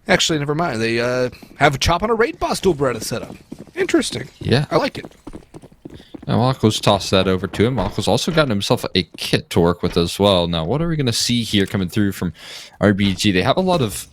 Actually, never mind. They have a chop on a raid boss dual Beretta setup. Interesting. Yeah. I like it. Now, Malco's tossed that over to him. Malco's also gotten himself a kit to work with as well. Now, what are we going to see here coming through from RBG? They have a lot of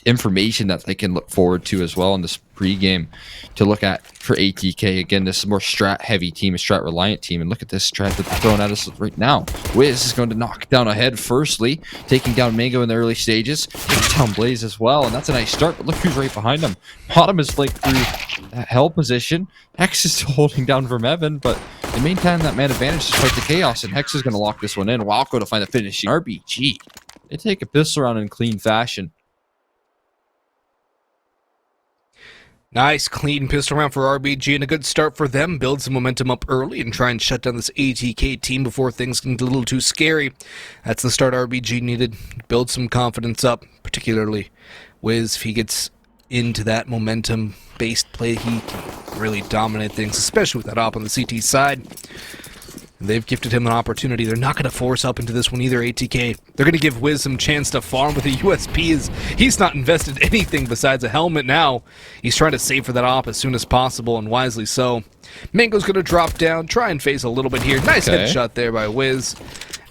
information that they can look forward to as well in this pregame to look at for ATK. Again, this is a more strat-heavy team, a strat-reliant team, and look at this strat that they're throwing at us right now. Wiz is going to knock down ahead firstly, taking down Mango in the early stages, taking down Blaze as well, and that's a nice start, but look who's right behind him. Bottom is like through hell position. Hex is still holding down from Evan, but they maintain that man advantage despite the chaos, and Hex is going to lock this one in. Walco to find the finishing. RBG, they take a pistol round in clean fashion. Nice, clean pistol round for RBG and a good start for them. Build some momentum up early and try and shut down this ATK team before things can get a little too scary. That's the start RBG needed. Build some confidence up, particularly Wiz. If he gets into that momentum-based play, he can really dominate things, especially with that op on the CT side. They've gifted him an opportunity. They're not going to force up into this one either, ATK. They're going to give Wiz some chance to farm, with the USP is he's not invested anything besides a helmet now. He's trying to save for that op as soon as possible, and wisely so. Mango's going to drop down, try and phase a little bit here. Nice headshot there by Wiz.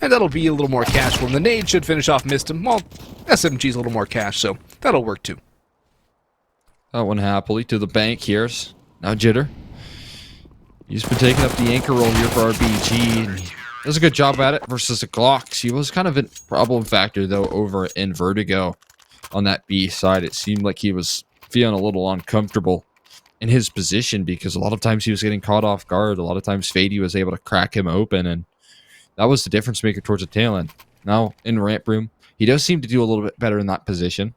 And that'll be a little more cash for him. The nade should finish off missed him. Well, SMG's a little more cash, so that'll work too. That one happily to the bank here. Now Jitter. He's been taking up the anchor role here for RBG, and he does a good job at it versus the Glocks. He was kind of a problem factor, though, over in Vertigo on that B side. It seemed like he was feeling a little uncomfortable in his position because a lot of times he was getting caught off guard. A lot of times Fady was able to crack him open, and that was the difference maker towards the tail end. Now, in Ramp Room, he does seem to do a little bit better in that position.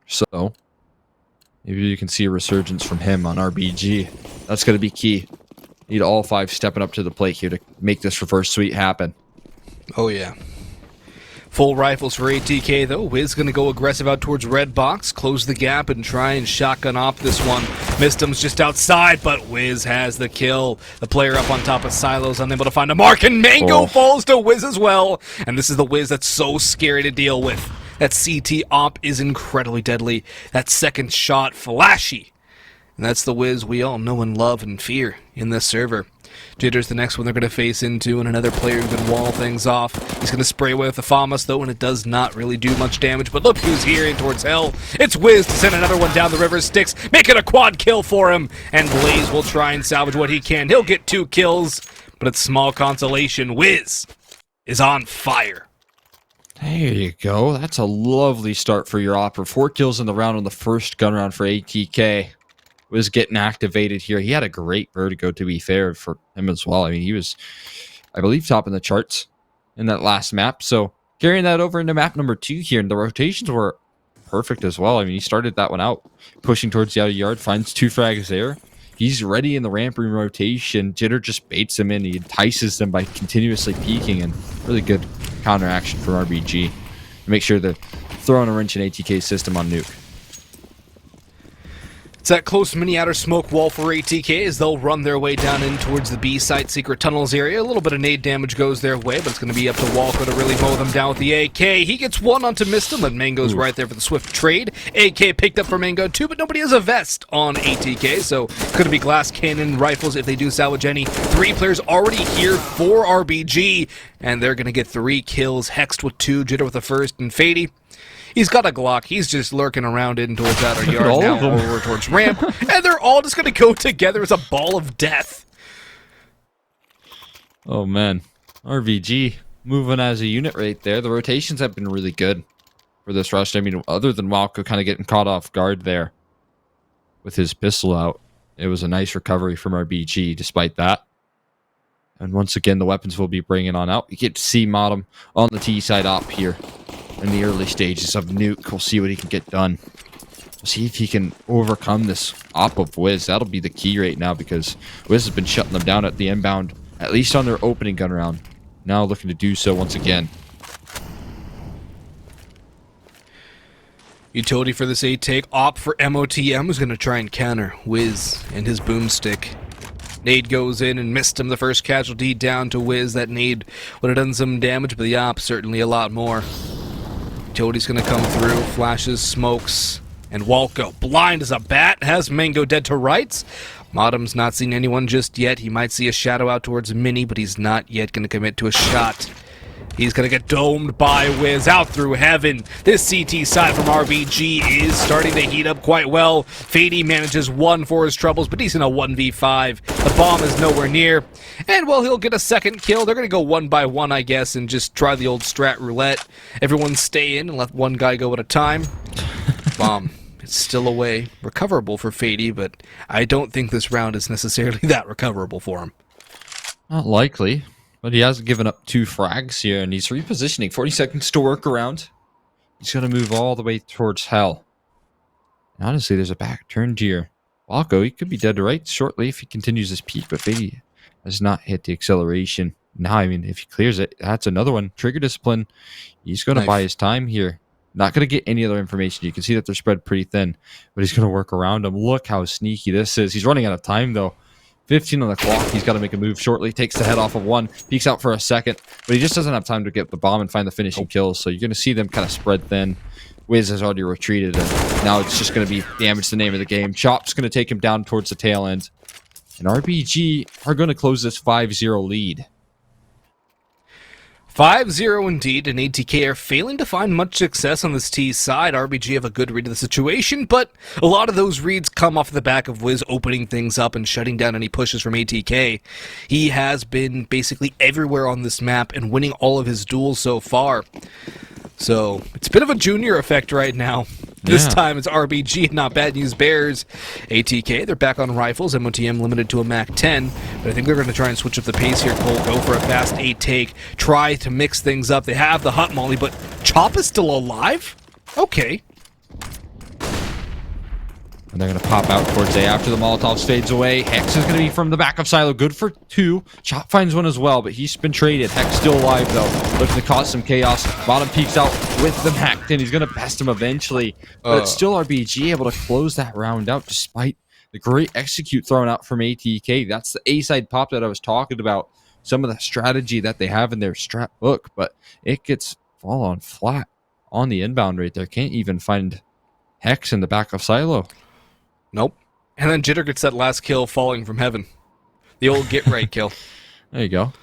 So, maybe you can see a resurgence from him on RBG. That's going to be key. Need all five stepping up to the plate here to make this reverse sweep happen. Oh, yeah. Full rifles for ATK, though. Wiz going to go aggressive out towards red box, close the gap, and try and shotgun off this one. Mistum's just outside, but Wiz has the kill. The player up on top of Silos, unable to find a mark, and Mango falls to Wiz as well. And this is the Wiz that's so scary to deal with. That CT op is incredibly deadly. That second shot, flashy. And that's the Wiz we all know and love and fear in this server. Jitter's the next one they're going to face into, and another player who can wall things off. He's going to spray away with the FAMAS, though, and it does not really do much damage. But look who's here in towards hell. It's Wiz to send another one down the river. Sticks, make it a quad kill for him. And Blaze will try and salvage what he can. He'll get 2 kills, but it's small consolation. Wiz is on fire. There you go. That's a lovely start for your Opera. 4 kills in the round on the first gun round for ATK. Was getting activated here. He had a great Vertigo, to be fair, for him as well. I mean, he was, I believe, top in the charts in that last map. So carrying that over into map number 2 here, and the rotations were perfect as well. I mean, he started that one out, pushing towards the outer yard, finds 2 frags there. He's ready in the ramp room rotation. Jitter just baits him in. He entices them by continuously peeking, and really good counter action for RBG to make sure they're throwing a wrench in ATK's system on Nuke. It's that close mini outer smoke wall for ATK as they'll run their way down in towards the B site secret tunnels area. A little bit of nade damage goes their way, but it's going to be up to Walco to really mow them down with the AK. He gets one onto Mistum, and Mango's right there for the swift trade. AK picked up for Mango too, but nobody has a vest on ATK, so could be glass cannon rifles if they do salvage any. 3 players already here for RBG, and they're going to get 3 kills. Hexed with 2, Jitter with the first, and Fady. He's got a Glock. He's just lurking around in towards outer yard now, over towards ramp. And they're all just going to go together as a ball of death. Oh, man. RBG moving as a unit right there. The rotations have been really good for this rush. I mean, other than Walco kind of getting caught off guard there with his pistol out, it was a nice recovery from RBG despite that. And once again, the weapons will be bringing on out. You get to see Modem on the T side op here. In the early stages of Nuke, we'll see what he can get done. We'll see if he can overcome this op of Wiz. That'll be the key right now because Wiz has been shutting them down at the inbound, at least on their opening gun round. Now looking to do so once again. Utility for this A-take. Op for MOTM is going to try and counter Wiz and his boomstick. Nade goes in and missed him. The first casualty down to Wiz. That nade would have done some damage, but the op certainly a lot more. Utility's gonna come through, flashes, smokes, and Walko blind as a bat, has Mango dead to rights. Modem's not seen anyone just yet. He might see a shadow out towards Mini, but he's not yet gonna commit to a shot. He's gonna get domed by Wiz out through heaven. This CT side from RBG is starting to heat up quite well. Fady manages one for his troubles, but he's in a 1v5. The bomb is nowhere near. And, well, he'll get a second kill. They're gonna go one by one, I guess, and just try the old strat roulette. Everyone stay in and let one guy go at a time. Bomb. It's still away. Recoverable for Fady, but I don't think this round is necessarily that recoverable for him. Not likely. But he hasn't given up 2 frags here, and he's repositioning. 40 seconds to work around. He's going to move all the way towards hell. And honestly, there's a back turn here. Walko, he could be dead to rights shortly if he continues his peak, but Fady has not hit the acceleration. Now, I mean, if he clears it, that's another one. Trigger discipline. He's going to buy his time here. Not going to get any other information. You can see that they're spread pretty thin, but he's going to work around them. Look how sneaky this is. He's running out of time, though. 15 on the clock. He's got to make a move shortly. Takes the head off of one. Peeks out for a second. But he just doesn't have time to get the bomb and find the finishing kills. So you're going to see them kind of spread thin. Wiz has already retreated. And now it's just going to be damage the name of the game. Chop's going to take him down towards the tail end. And RBG are going to close this 5-0 lead. 5-0 indeed, and ATK are failing to find much success on this T side. RBG have a good read of the situation, but a lot of those reads come off the back of Wiz opening things up and shutting down any pushes from ATK. He has been basically everywhere on this map and winning all of his duels so far. So, it's a bit of a junior effect right now. This time it's RBG, not Bad News Bears. ATK, they're back on rifles. MOTM limited to a MAC-10. But I think they're going to try and switch up the pace here, Cole. Go for a fast 8 take. Try to mix things up. They have the hut molly, but Chop is still alive? Okay. And they're going to pop out towards A after the Molotovs fades away. Hex is going to be from the back of Silo. Good for 2. Chop finds one as well, but he's been traded. Hex still alive, though. Looking to cause some chaos. Bottom peeks out with the Mac, and he's going to best him eventually. But it's still RBG able to close that round out despite the great execute thrown out from ATK. That's the A-side pop that I was talking about. Some of the strategy that they have in their strat book, but it gets fall on flat on the inbound right there. Can't even find Hex in the back of Silo. Nope. And then Jitter gets that last kill falling from heaven. The old get right kill. There you go.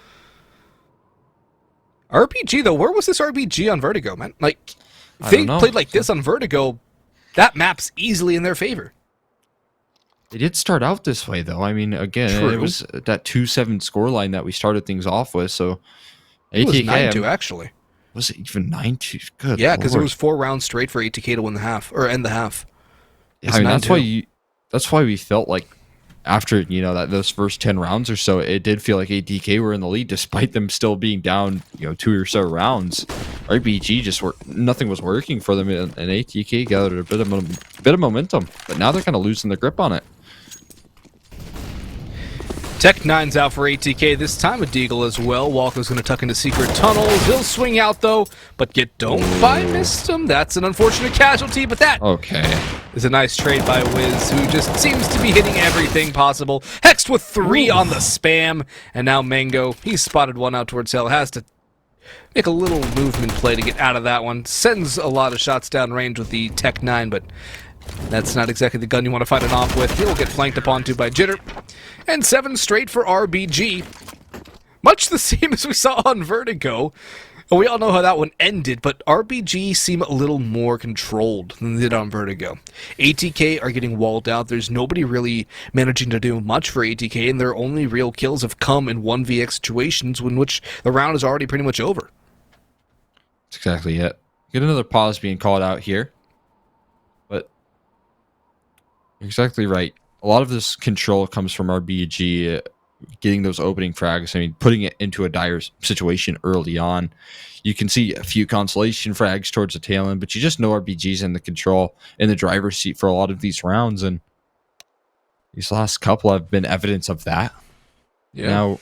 RPG, though, where was this RPG on Vertigo, man? Like, if they played like this on Vertigo, that map's easily in their favor. They did start out this way, though. I mean, again, it was that 2-7 scoreline that we started things off with, so... It was 9-2, actually. Was it even 9-2? Good Yeah, because it was 4 rounds straight for ATK to win the half, or end the half. Yeah, I mean, that's why we felt like after, you know, those first 10 rounds or so, it did feel like ATK were in the lead despite them still being down, 2 or so rounds. RBG just nothing was working for them, and ATK gathered a bit of momentum, but now they're kind of losing the grip on it. Tech-9's out for ATK, this time with Deagle as well. Walko's going to tuck into secret tunnels. He'll swing out, though, but get domed by Mistum. That's an unfortunate casualty, but that is a nice trade by Wiz, who just seems to be hitting everything possible. Hexed with 3 on the spam, and now Mango, he's spotted one out towards hell, has to make a little movement play to get out of that one. Sends a lot of shots down range with the Tech-9, but that's not exactly the gun you want to fight it off with. He'll get flanked upon to by Jitter. And 7 straight for RBG. Much the same as we saw on Vertigo. And we all know how that one ended, but RBG seem a little more controlled than they did on Vertigo. ATK are getting walled out. There's nobody really managing to do much for ATK, and their only real kills have come in 1vx situations in which the round is already pretty much over. That's exactly it. Get another pause being called out here. But you're exactly right. A lot of this control comes from RBG getting those opening frags. I mean, putting it into a dire situation early on. You can see a few consolation frags towards the tail end, but you just know RBG's in the control, in the driver's seat for a lot of these rounds, and these last couple have been evidence of that. Yeah. Now,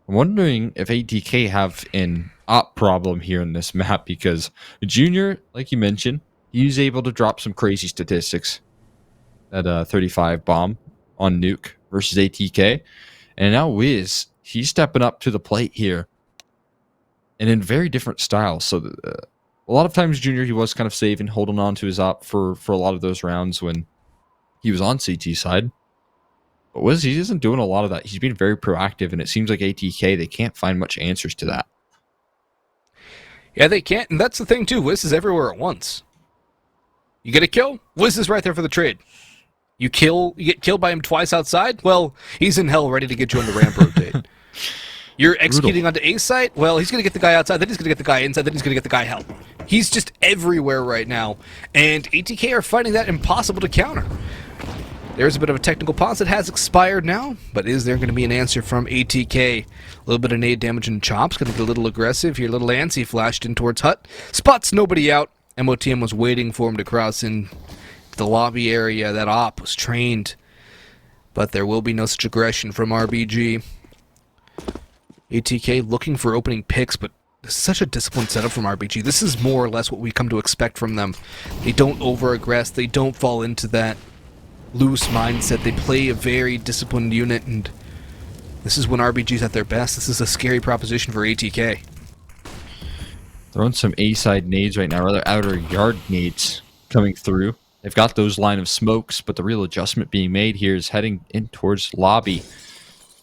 I'm wondering if ATK have an op problem here in this map, because Junior, like you mentioned, he's able to drop some crazy statistics. At a 35 bomb on Nuke versus ATK. And now Wiz, he's stepping up to the plate here. And in very different styles. So A lot of times, Junior, he was kind of safe and holding on to his op for a lot of those rounds when he was on CT side. But Wiz, he isn't doing a lot of that. He's being very proactive, and it seems like ATK, they can't find much answers to that. Yeah, they can't, and that's the thing too. Wiz is everywhere at once. You get a kill, Wiz is right there for the trade. You get killed by him twice outside, well, he's in hell ready to get you on the ramp rotate. You're executing onto A site, well, he's going to get the guy outside, then he's going to get the guy inside, then he's going to get the guy help. He's just everywhere right now, and ATK are finding that impossible to counter. There's a bit of a technical pause that has expired now, but is there going to be an answer from ATK? A little bit of nade damage and Chops, going to get a little aggressive here. Little Antsy flashed in towards Hut. Spots nobody out. MOTM was waiting for him to cross in the lobby area. That op was trained, but there will be no such aggression from RBG. ATK looking for opening picks, but this is such a disciplined setup from RBG. This is more or less what we come to expect from them. They don't over-aggress. They don't fall into that loose mindset. They play a very disciplined unit, and this is when RBG's at their best. This is a scary proposition for ATK. Throwing some A-side nades right now, rather outer yard nades coming through. They've got those line of smokes, but the real adjustment being made here is heading in towards lobby.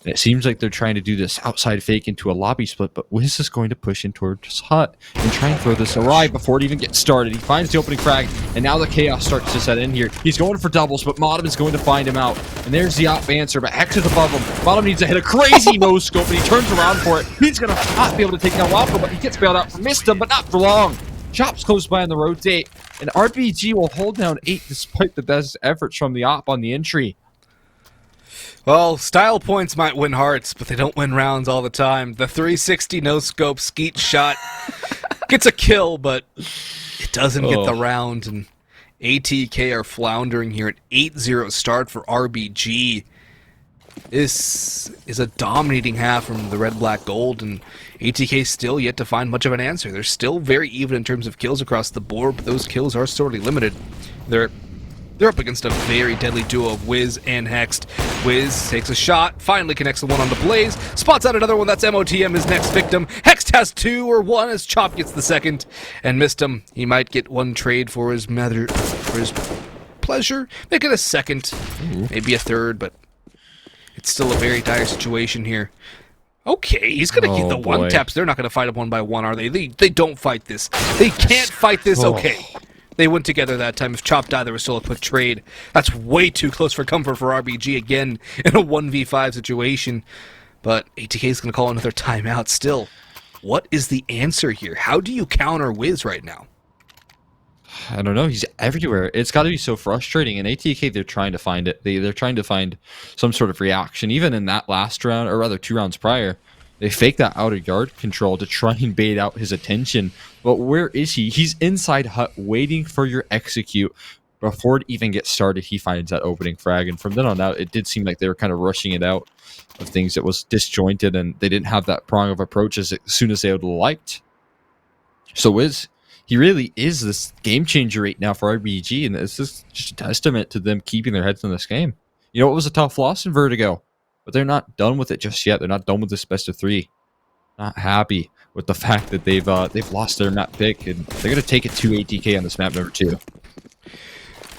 And it seems like they're trying to do this outside fake into a lobby split, but Wiz is going to push in towards Hut and try and throw this awry before it even gets started. He finds the opening frag, and now the chaos starts to set in here. He's going for doubles, but Modem is going to find him out. And there's the op answer, but Hex is above him. Modem needs to hit a crazy no-scope, and he turns around for it. He's going to not be able to take down Whopper, but he gets bailed out. Missed him, but not for long. Chops close by on the rotate, and RBG will hold down 8 despite the best efforts from the op on the entry. Well, style points might win hearts, but they don't win rounds all the time. The 360 no-scope skeet shot gets a kill, but it doesn't get the round, and ATK are floundering here. An 8-0 start for RBG. This is a dominating half from the red-black gold, and ATK still yet to find much of an answer. They're still very even in terms of kills across the board, but those kills are sorely limited. They're up against a very deadly duo of Wiz and Hexed. Wiz takes a shot, finally connects the one onto Blaze, spots out another one. That's MOTM, his next victim. Hext has 2 or 1 as Chop gets the second and missed him. He might get one trade for his pleasure. Make it a second, maybe a third, but it's still a very dire situation here. Okay, he's going to get the one taps. They're not going to fight him one by one, are they? They don't fight this. They can't fight this. Okay. They went together that time. If Chop died, there was still a quick trade. That's way too close for comfort for RBG again in a 1v5 situation. But ATK is going to call another timeout still. What is the answer here? How do you counter Wiz right now? I don't know. He's everywhere. It's got to be so frustrating. And ATK, they're trying to find it. They're trying to find some sort of reaction. Even in that last round, or rather 2 rounds prior, they fake that outer yard control to try and bait out his attention. But where is he? He's inside Hut waiting for your execute. Before it even gets started, he finds that opening frag. And from then on out, it did seem like they were kind of rushing it out of things that was disjointed, and they didn't have that prong of approach as soon as they would have liked. So Wiz, he really is this game changer right now for RBG, and it's just a testament to them keeping their heads in this game. You know, it was a tough loss in Vertigo, but they're not done with it just yet. They're not done with this best of 3. Not happy with the fact that they've lost their map pick, and they're going to take it to ATK on this map number 2.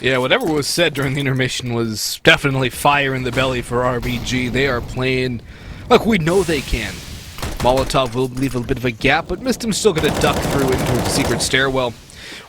Yeah, whatever was said during the intermission was definitely fire in the belly for RBG. They are playing like we know they can. Molotov will leave a bit of a gap, but Mistim's still going to duck through into the secret stairwell.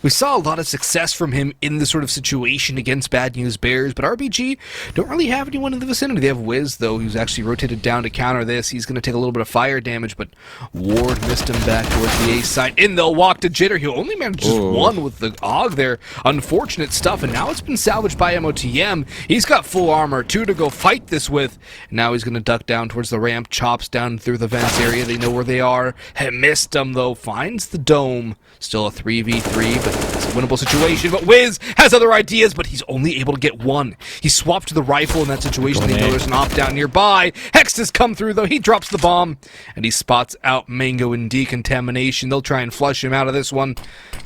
We saw a lot of success from him in this sort of situation against Bad News Bears, but RBG don't really have anyone in the vicinity. They have Wiz, though, who's actually rotated down to counter this. He's going to take a little bit of fire damage, but Ward missed him back towards the A side. In they'll walk to Jitter. He only managed just one with the AUG there. Unfortunate stuff, and now it's been salvaged by MOTM. He's got full armor, 2 to go fight this with. Now he's going to duck down towards the ramp, chops down through the vents area. They know where they are. Missed him, though. Finds the dome. Still a 3v3, but it's a winnable situation. But Wiz has other ideas, but he's only able to get one. He swapped to the rifle in that situation. They know there's an op down nearby. Hex has come through, though. He drops the bomb, and he spots out Mango in decontamination. They'll try and flush him out of this one.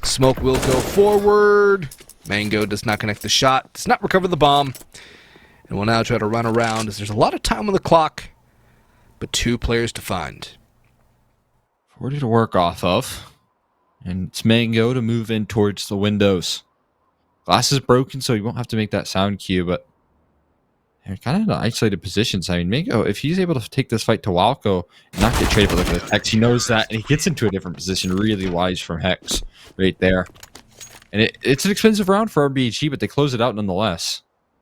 Smoke will go forward. Mango does not connect the shot, does not recover the bomb, and will now try to run around as there's a lot of time on the clock, but 2 players to find. 40 to work off of. And it's Mango to move in towards the windows. Glass is broken, so you won't have to make that sound cue, but they're kind of in isolated positions. I mean, Mango, if he's able to take this fight to Walco and not get traded, but look at this, Hex, he knows that, and he gets into a different position really wise from Hex right there. And it's an expensive round for RBG, but they close it out nonetheless.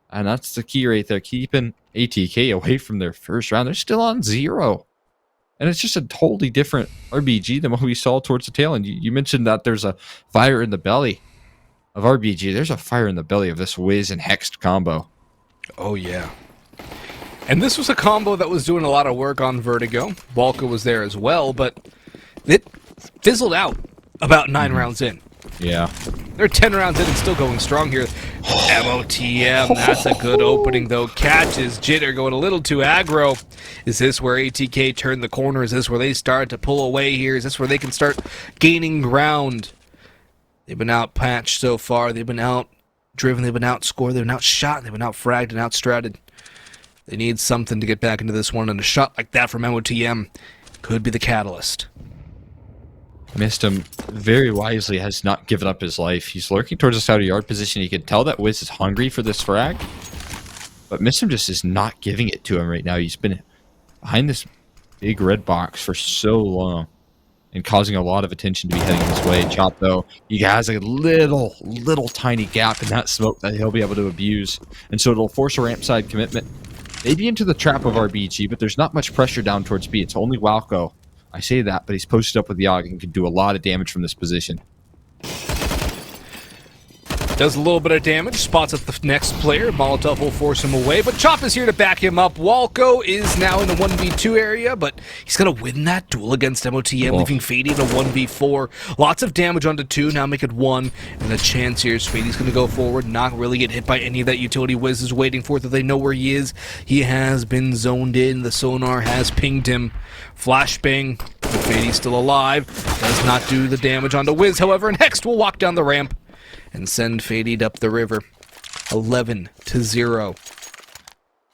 And that's the key right there, keeping ATK away from their first round. They're still on 0. And it's just a totally different RBG than what we saw towards the tail end. You mentioned that there's a fire in the belly of RBG. There's a fire in the belly of this Wiz and Hexed combo. Oh, yeah. And this was a combo that was doing a lot of work on Vertigo. Walker was there as well, but it fizzled out about 9 rounds in. Yeah. They're 10 rounds in and still going strong here. MOTM, that's a good opening, though. Catches Jitter going a little too aggro. Is this where ATK turned the corner? Is this where they start to pull away here? Is this where they can start gaining ground? They've been outpatched so far. They've been out-driven. They've been outscored. They've been outshot. They've been outfragged and outstratted. They need something to get back into this one, and a shot like that from MOTM could be the catalyst. Missed him very wisely, has not given up his life. He's lurking towards the side of yard position. You can tell that Wiz is hungry for this frag. But Missed him just is not giving it to him right now. He's been behind this big red box for so long and causing a lot of attention to be heading this way. Chop, though, he has a little tiny gap in that smoke that he'll be able to abuse. And so it'll force a ramp side commitment. Maybe into the trap of RBG, but there's not much pressure down towards B. It's only Walco. I say that, but he's posted up with the AUG and can do a lot of damage from this position. Does a little bit of damage, spots up the next player. Molotov will force him away, but Chop is here to back him up. Walco is now in the 1v2 area, but he's going to win that duel against MOTM, leaving Fady in a 1v4. Lots of damage onto 2, now make it 1, and a chance here. Fady's going to go forward, not really get hit by any of that utility Wiz is waiting for, that they know where he is. He has been zoned in, the sonar has pinged him. Flashbang, but Fady's still alive, does not do the damage onto Wiz, however, and Hex will walk down the ramp and send Fady up the river. 11-0.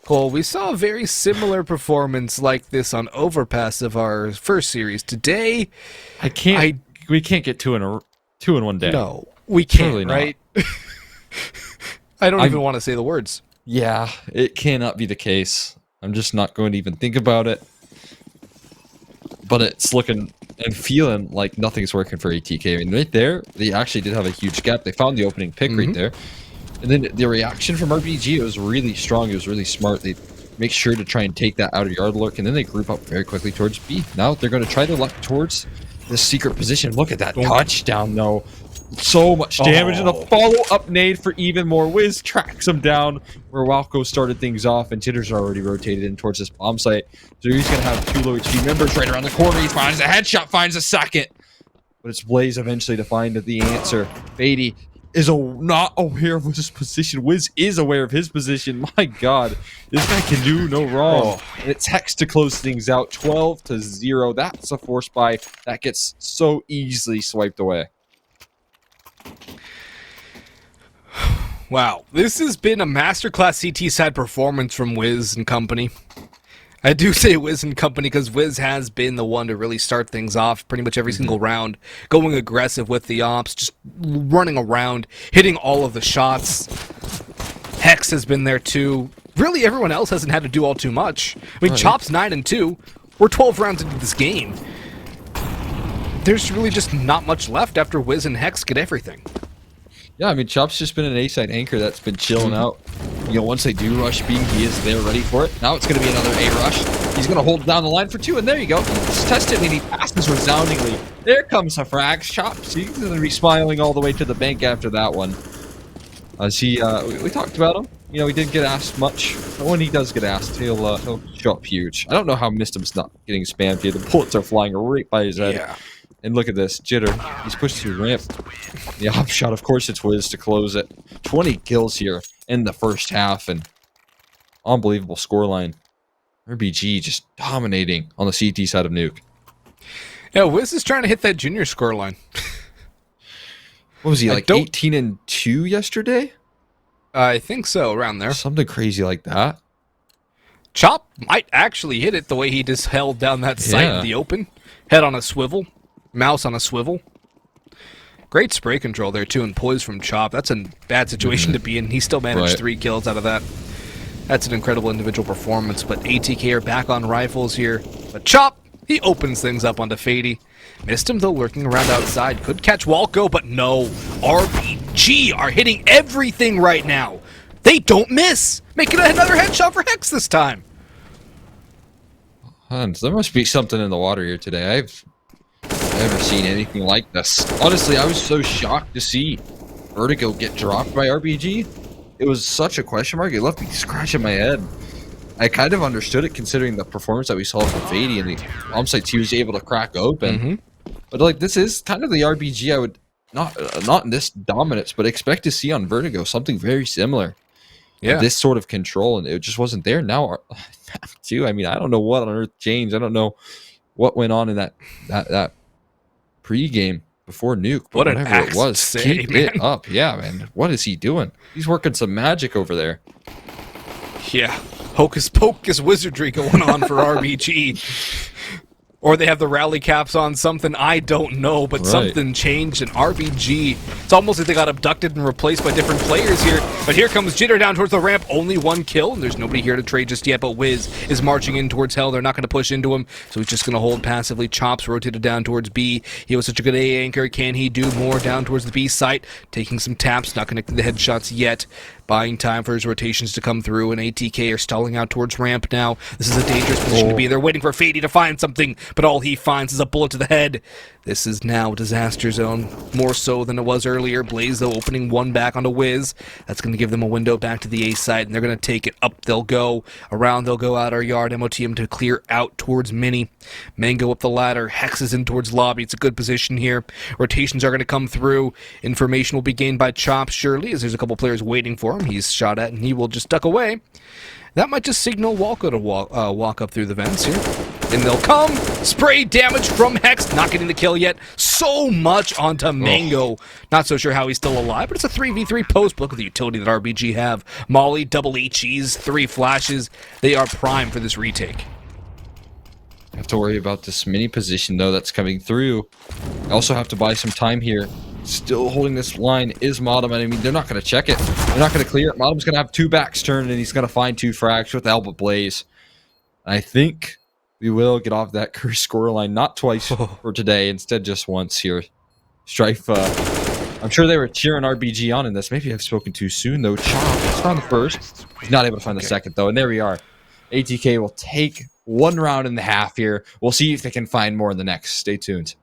Cole, we saw a very similar performance like this on Overpass of our first series. Today, we can't get two in one day. No, we can't, Totally right? I don't even want to say the words. Yeah, it cannot be the case. I'm just not going to even think about it. But it's looking and feeling like nothing's working for ATK. I mean, right there, they actually did have a huge gap. They found the opening pick right there. And then the reaction from RBG, it was really strong. It was really smart. They make sure to try and take that out of yard lurk, and then they group up very quickly towards B. Now they're going to try their luck towards this secret position. Look at that touchdown, though. So much damage, and a follow-up nade for even more. Wiz tracks him down where Walco started things off, and Jitter's already rotated in towards this bomb site. So he's going to have 2 low HP members right around the corner. He finds a headshot, finds a second. But it's Blaze eventually to find the answer. Fady is not aware of his position. Wiz is aware of his position. My God, this guy can do no wrong. And it's Hex to close things out, 12-0. That's a force buy that gets so easily swiped away. Wow, this has been a masterclass CT side performance from Wiz and company. I do say Wiz and company because Wiz has been the one to really start things off pretty much every single round, going aggressive with the ops, just running around, hitting all of the shots. Hex has been there too. Really, everyone else hasn't had to do all too much. I mean, Chop's 9-2. We're 12 rounds into this game. There's really just not much left after Wiz and Hex get everything. Yeah, I mean, Chop's just been an A-side anchor that's been chilling out. You know, once they do rush B, he is there ready for it. Now it's going to be another A rush. He's going to hold down the line for 2, and there you go. He's tested, and he passes resoundingly. There comes a frag. Chop's he's going to be smiling all the way to the bank after that one. As he, we talked about him. You know, he didn't get asked much. But when he does get asked, he'll show up huge. I don't know how Mistim's not getting spammed here. The bullets are flying right by his head. Yeah. And look at this, Jitter. He's pushed through ramp. The op shot, of course, it's Wiz to close it. 20 kills here in the first half, and unbelievable scoreline. RBG just dominating on the CT side of Nuke. Yeah, Wiz is trying to hit that junior scoreline. What was he, like 18-2 yesterday? I think so, around there. Something crazy like that. Chop might actually hit it the way he just held down that sight in the open. Head on a swivel. Mouse on a swivel. Great spray control there, too, and poise from Chop. That's a bad situation to be in. He still managed Right. 3 kills out of that. That's an incredible individual performance, but ATK are back on rifles here. But Chop, he opens things up onto Fady. Missed him, though, lurking around outside. Could catch Walko, but no. RBG are hitting everything right now. They don't miss. Making another headshot for Hex this time. Hans, there must be something in the water here today. I've never seen anything like this. Honestly, I was so shocked to see Vertigo get dropped by RBG. It was such a question mark. It left me scratching my head. I kind of understood it considering the performance that we saw from Fady and the bomb sites he was able to crack open. But like, this is kind of the RBG I would not in this dominance, but expect to see on Vertigo, something very similar. Yeah. This sort of control, and it just wasn't there. Now, too. I mean, I don't know what on earth changed. I don't know what went on in that pre-game before Nuke, but What an whatever axe it was, to say, keep man. it up. Yeah, man. What is he doing? He's working some magic over there. Yeah. Hocus pocus wizardry going on for RBG. Or they have the rally caps on, something I don't know, but Right. something changed in RBG. It's almost like they got abducted and replaced by different players here. But here comes Jitter down towards the ramp, only 1 kill, and there's nobody here to trade just yet, but Wiz is marching in towards Hell. They're not going to push into him, so he's just going to hold passively. Chops rotated down towards B. He was such a good A anchor. Can he do more down towards the B site? Taking some taps, not connecting the headshots yet. Buying time for his rotations to come through, and ATK are stalling out towards ramp now. This is a dangerous position to be in. They're waiting for Fady to find something, but all he finds is a bullet to the head. This is now disaster zone, more so than it was earlier. Blaze, though, opening 1 back onto Wiz. That's going to give them a window back to the A side, and they're going to take it. Up they'll go. Around they'll go out our yard. MOTM to clear out towards Mini. Mango up the ladder. Hex is in towards lobby. It's a good position here. Rotations are going to come through. Information will be gained by Chop, surely, as there's a couple players waiting for him. He's shot at, and he will just duck away. That might just signal Walko to walk up through the vents here. And they'll come. Spray damage from Hex. Not getting the kill yet. So much onto Mango. Not so sure how he's still alive, but it's a 3v3 post. Look at the utility that RBG have. Molly, double HEs, 3 flashes. They are prime for this retake. I have to worry about this mini position, though, that's coming through. I also have to buy some time here. Still holding this line is Modem. I mean, they're not going to check it. They're not going to clear it. Modem's going to have 2 backs turned, and he's going to find 2 frags with the help of Blaze. I think we will get off that cursed score line, not twice for today, instead just once here. Strife, I'm sure they were cheering RBG on in this. Maybe I've spoken too soon, though. Chop found the first. He's not able to find the second, though, and there we are. ATK will take 1 round and a half here. We'll see if they can find more in the next. Stay tuned.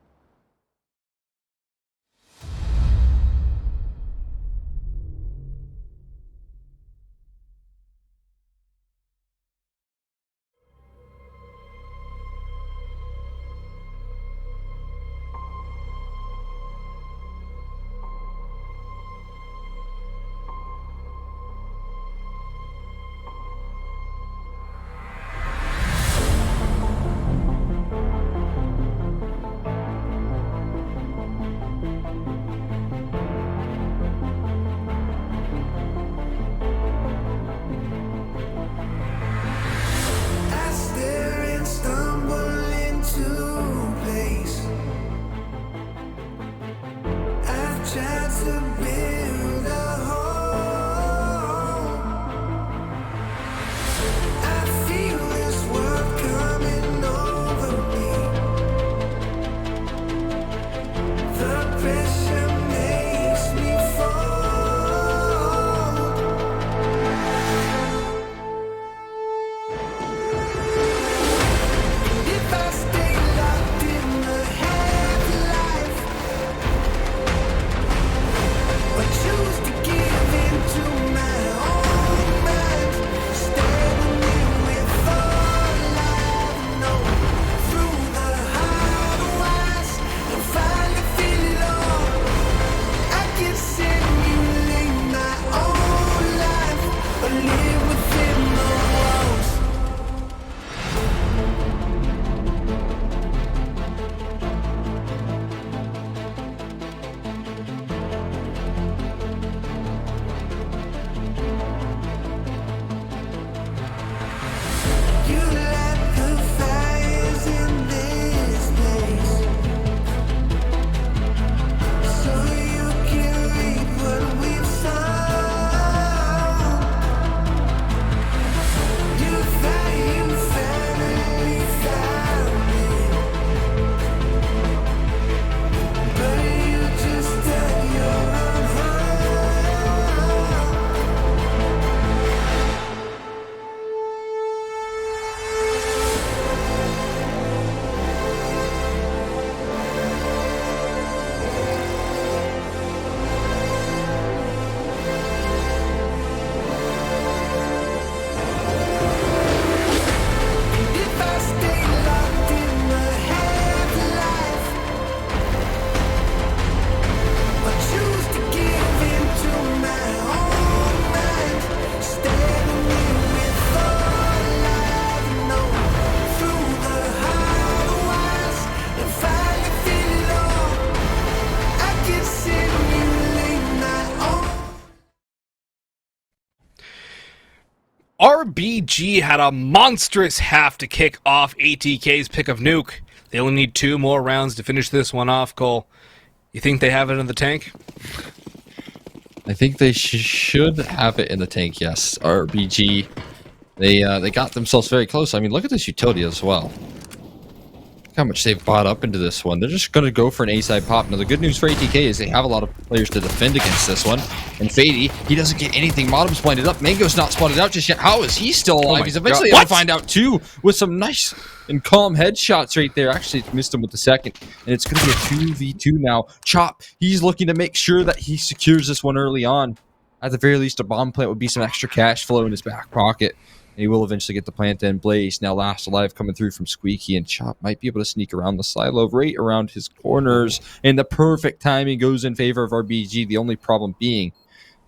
RBG had a monstrous half to kick off ATK's pick of Nuke. They only need 2 more rounds to finish this one off, Cole. You think they have it in the tank? I think they should have it in the tank, yes. RBG, they got themselves very close. I mean, look at this utility as well. Look how much they've bought up into this one. They're just going to go for an A-side pop. Now, the good news for ATK is they have a lot of players to defend against this one. And Fady, he doesn't get anything. Modem's blinded up. Mango's not spotted out just yet. How is he still alive? He's eventually going to find out, too, with some nice and calm headshots right there. Actually, missed him with the second. And it's going to be a 2v2 now. Chop, he's looking to make sure that he secures this one early on. At the very least, a bomb plant would be some extra cash flow in his back pocket. And he will eventually get the plant in. Blaze now last alive coming through from Squeaky, and Chop might be able to sneak around the silo right around his corners. And the perfect timing goes in favor of RBG. The only problem being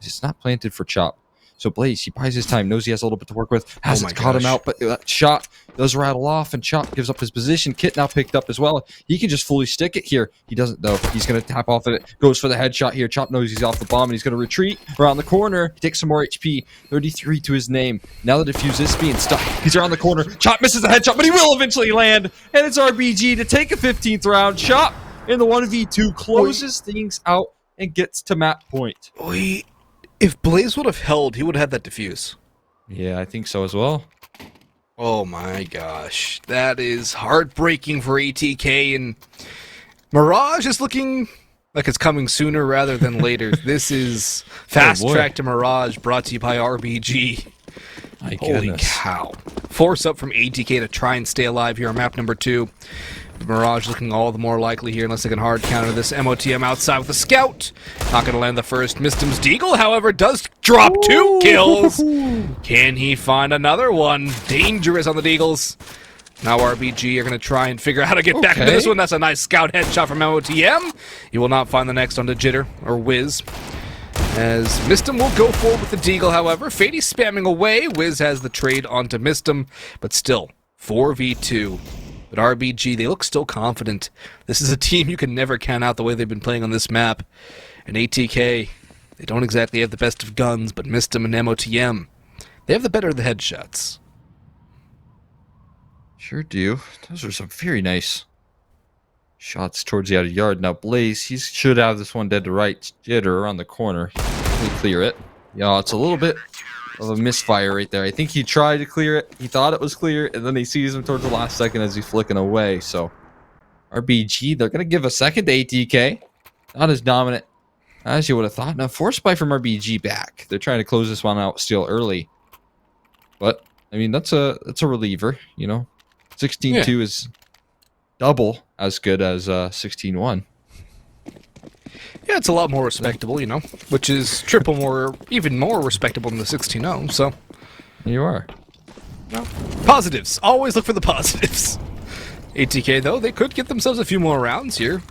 is it's not planted for Chop. So Blaze, he buys his time, knows he has a little bit to work with, hasn't caught him out, but that shot does rattle off, and Chop gives up his position. Kit now picked up as well. He can just fully stick it here. He doesn't, though. He's going to tap off of it. Goes for the headshot here. Chop knows he's off the bomb, and he's going to retreat around the corner. He takes some more HP. 33 to his name. Now the defuse is being stuck. He's around the corner. Chop misses the headshot, but he will eventually land. And it's RBG to take a 15th round. Chop in the 1v2 closes things out and gets to map point. If Blaze would have held, he would have had that defuse. Yeah, I think so as well. Oh my gosh. That is heartbreaking for ATK, and Mirage is looking like it's coming sooner rather than later. This is Fast Track to Mirage, brought to you by RBG. My Holy cow. Force up from ATK to try and stay alive here on map number 2. Mirage looking all the more likely here unless they can hard counter this MOTM outside with the scout. Not going to land the first. Mistim's Deagle, however, does drop 2 kills. Can he find another one? Dangerous on the Deagles. Now RBG are going to try and figure out how to get back into this one. That's a nice scout headshot from MOTM. He will not find the next onto Jitter or Wiz. As Mistim will go forward with the Deagle, however. Fady spamming away. Wiz has the trade onto Mistim, but still 4v2. But RBG, they look still confident. This is a team you can never count out the way they've been playing on this map. And ATK, they don't exactly have the best of guns, but Mistim and MOTM, they have the better of the headshots. Sure do. Those are some very nice shots towards the outer yard. Now Blaze, he should have this one dead to right. Jitter around the corner. He clear it. Yeah, it's a little bit of a misfire right there. I think he tried to clear it. He thought it was clear, and then he sees him towards the last second as he's flicking away. So RBG, they're going to give a second to ATK. Not as dominant as you would have thought. Now, force buy from RBG back. They're trying to close this one out still early. But, I mean, that's a reliever, you know. 16-2 is double as good as 16-1. Yeah, it's a lot more respectable, you know, which is triple more, even more respectable than the 16-0, so. You are. No. Positives. Always look for the positives. ATK, though, they could get themselves a few more rounds here.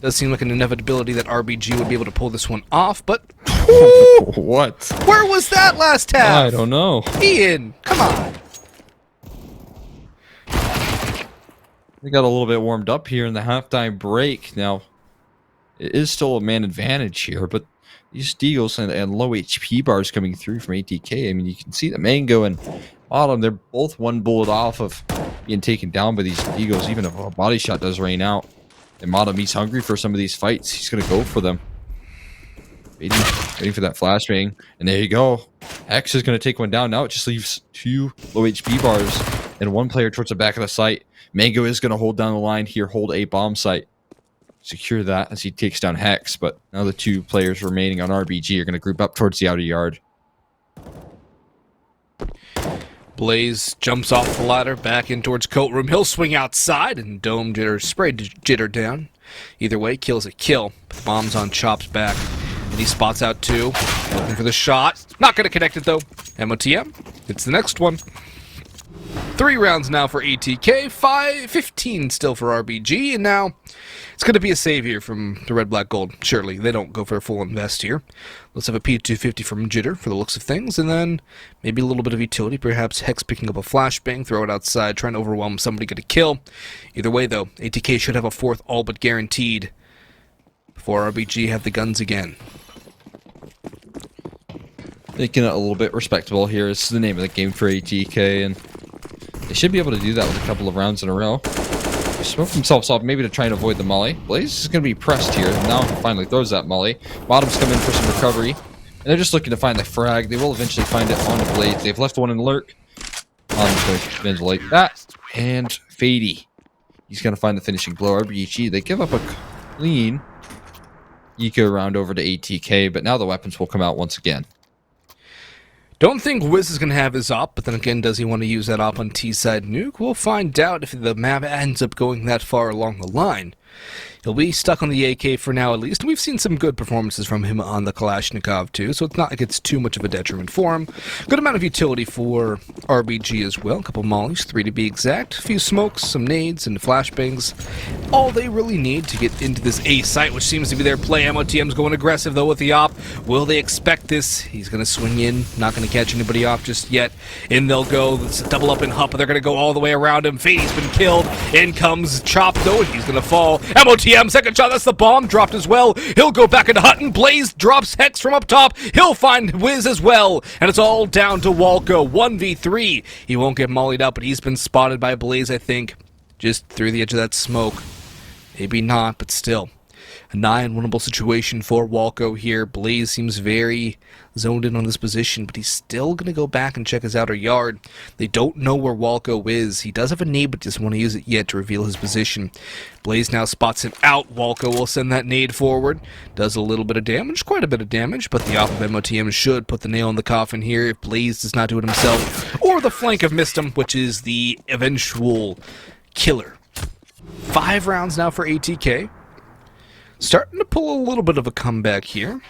Does seem like an inevitability that RBG would be able to pull this one off, but... What? Where was that last half? I don't know. Ian, come on. They got a little bit warmed up here in the halftime break. Now, it is still a man advantage here, but these Deagles and low HP bars coming through from ATK, I mean, you can see the Mango and Autumn, they're both one bullet off of being taken down by these Deagles, even if a body shot does rain out. And Autumn, he's hungry for some of these fights. He's going to go for them. Waiting for that flash bang. And there you go. X is going to take one down. Now it just leaves 2 low HP bars and 1 player towards the back of the site. Mango is going to hold down the line here, hold a bomb site. Secure that as he takes down Hex. But now the 2 players remaining on RBG are going to group up towards the outer yard. Blaze jumps off the ladder back in towards coat room. He'll swing outside and dome Jitter, spray Jitter down. Either way, kill's a kill. But the bomb's on Chop's back. And he spots out 2. Looking for the shot. Not going to connect it, though. MOTM. It's the next one. 3 rounds now for ATK. 15 still for RBG. And now it's going to be a save here from the red, black, gold. Surely, they don't go for a full invest here. Let's have a P250 from Jitter for the looks of things. And then maybe a little bit of utility. Perhaps Hex picking up a flashbang. Throw it outside. Trying to overwhelm somebody. Get a kill. Either way, though, ATK should have a 4th all but guaranteed before RBG have the guns again. making it a little bit respectable here. It's the name of the game for ATK, and they should be able to do that with a couple of rounds in a row. Smoke themselves off, maybe to try and avoid the molly. Blaze is going to be pressed here. Now he finally throws that molly. Bottom's come in for some recovery. And they're just looking to find the frag. They will eventually find it on the Blaze. They've left one in lurk. Bottom's going to ventilate that. And Fady. He's going to find the finishing blow. RBG, they give up a clean eco round over to ATK, but now the weapons will come out once again. Don't think Wiz is going to have his op, but then again, does he want to use that op on T-side Nuke? We'll find out if the map ends up going that far along the line. He'll be stuck on the AK for now at least. We've seen some good performances from him on the Kalashnikov too, so it's not like it's too much of a detriment for him. Good amount of utility for RBG as well. A couple mollies, 3 to be exact. A few smokes, some nades, and flashbangs. All they really need to get into this A site, which seems to be their play. MOTM's going aggressive though with the op. Will they expect this? He's going to swing in, not going to catch anybody off just yet. In they'll go. Let's double up and hup, but they're going to go all the way around him. Fady's been killed. In comes Chop though, and he's going to fall. MOTM, second shot, that's the bomb, dropped as well. He'll go back into Hutton. Blaze drops Hex from up top. He'll find Wiz as well. And it's all down to Walco, 1v3. He won't get mollied up, but he's been spotted by Blaze, I think, just through the edge of that smoke. Maybe not, but still. A nigh unwinnable situation for Walco here. Blaze seems very zoned in on this position, but he's still going to go back and check his outer yard. They don't know where Walco is. He does have a nade, but doesn't want to use it yet to reveal his position. Blaze now spots him out. Walco will send that nade forward. Does a little bit of damage, quite a bit of damage, but the off of MOTM should put the nail in the coffin here if Blaze does not do it himself. Or the flank of Mistum, which is the eventual killer. 5 rounds now for ATK. Starting to pull a little bit of a comeback here.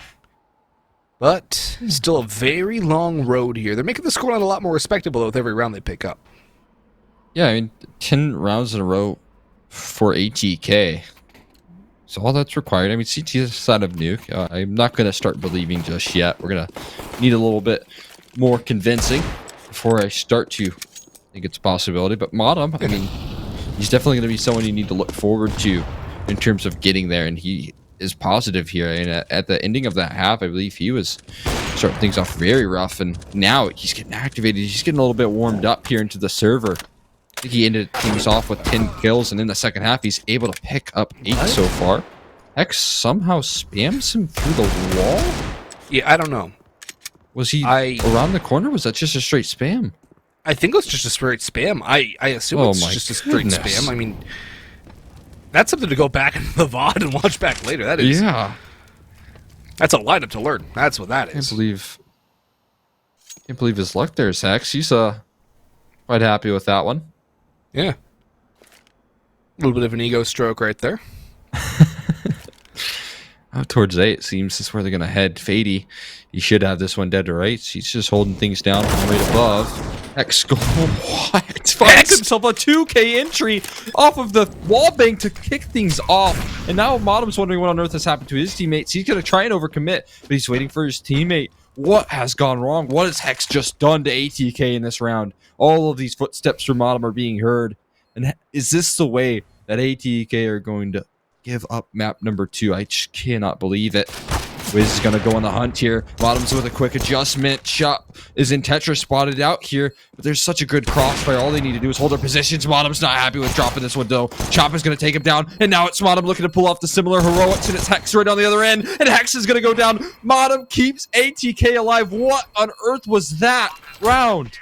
But still a very long road here. They're making the scoreline a lot more respectable with every round they pick up. Yeah, I mean, 10 rounds in a row for ATK. So all that's required. I mean, CT side of Nuke. I'm not going to start believing just yet. We're going to need a little bit more convincing before I start to think it's a possibility. But Modem, I mean, he's definitely going to be someone you need to look forward to in terms of getting there, and he is positive here. And at the ending of that half, I believe he was starting things off very rough, and now he's getting activated. He's getting a little bit warmed up here into the server. I think he ended things off with 10 kills, and in the second half, he's able to pick up 8 so far. Hex somehow spams him through the wall? Yeah, I don't know. Was he around the corner? Was that just a straight spam? I think it was just a straight spam. I assume it's just a straight spam. I mean, that's something to go back in the VOD and watch back later. That is. Yeah. That's a lineup to learn. That's what that is. Can't believe his luck there, Hex. He's quite happy with that one. Yeah. A little bit of an ego stroke right there. Towards A, it seems this is where they're going to head. Fady, he should have this one dead to rights. He's just holding things down from right above. Hex goal. What? Finds himself a 2K entry off of the wall bank to kick things off. And now Modem's wondering what on earth has happened to his teammates. He's going to try and overcommit, but he's waiting for his teammate. What has gone wrong? What has Hex just done to ATK in this round? All of these footsteps from Modem are being heard. And is this the way that ATK are going to give up map number 2? I just cannot believe it. Wiz is going to go on the hunt here. Bottoms with a quick adjustment. Chop is in Tetra spotted out here, but there's such a good crossfire. All they need to do is hold their positions. Bottom's not happy with dropping this one, though. Chop is going to take him down, and now it's Modem looking to pull off the similar heroics, and it's Hex right on the other end, and Hex is going to go down. Modem keeps ATK alive. What on earth was that round?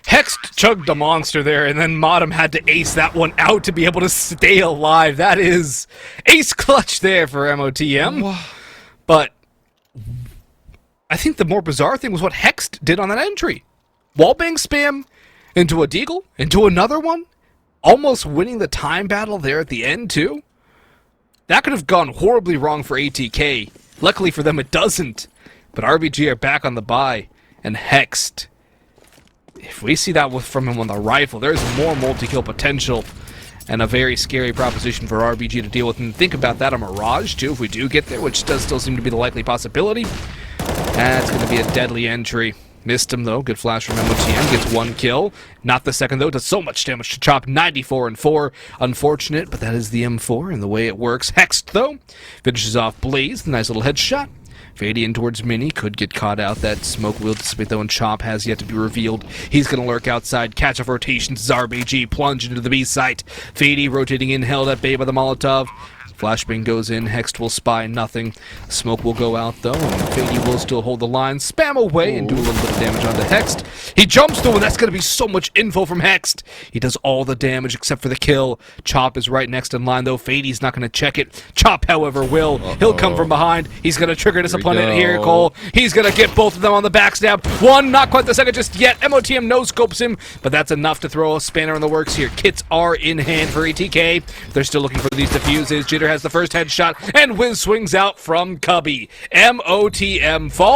Hex chugged a monster there, and then Modem had to ace that one out to be able to stay alive. That is ace clutch there for MOTM. But I think the more bizarre thing was what Hex did on that entry. Wallbang spam into a deagle, into another one, almost winning the time battle there at the end too. That could have gone horribly wrong for ATK. Luckily for them it doesn't. But RBG are back on the bye, and Hexed. If we see that from him on the rifle, there's more multi-kill potential and a very scary proposition for RBG to deal with. And think about that, a Mirage, too, if we do get there, which does still seem to be the likely possibility. That's going to be a deadly entry. Missed him, though. Good flash from MOTM. Gets 1 kill. Not the second, though. Does so much damage to Chop. 94 and 4. Unfortunate, but that is the M4 and the way it works. Hexed, though. Finishes off Blaze. Nice little headshot. Fade in towards Mini, could get caught out. That smoke will dissipate though, and Chop has yet to be revealed. He's going to lurk outside, catch off rotations. RBG plunge into the B site. Fady rotating in, held at bay by the Molotov. Flashbang goes in, Hext will spy nothing. Smoke will go out though, and Fady will still hold the line, spam away and do a little bit of damage onto Hext. He jumps through, and that's going to be so much info from Hext. He does all the damage except for the kill. Chop is right next in line though. Fady's not going to check it. Chop, however, will. He'll come from behind. He's going to trigger discipline here, Cole. He's going to get both of them on the backstab. One, not quite the second just yet. MOTM no-scopes him, but that's enough to throw a spanner in the works here. Kits are in hand for ATK. They're still looking for these defuses. Jitter has the first headshot, and Wiz swings out from Cubby. MOTM Fall.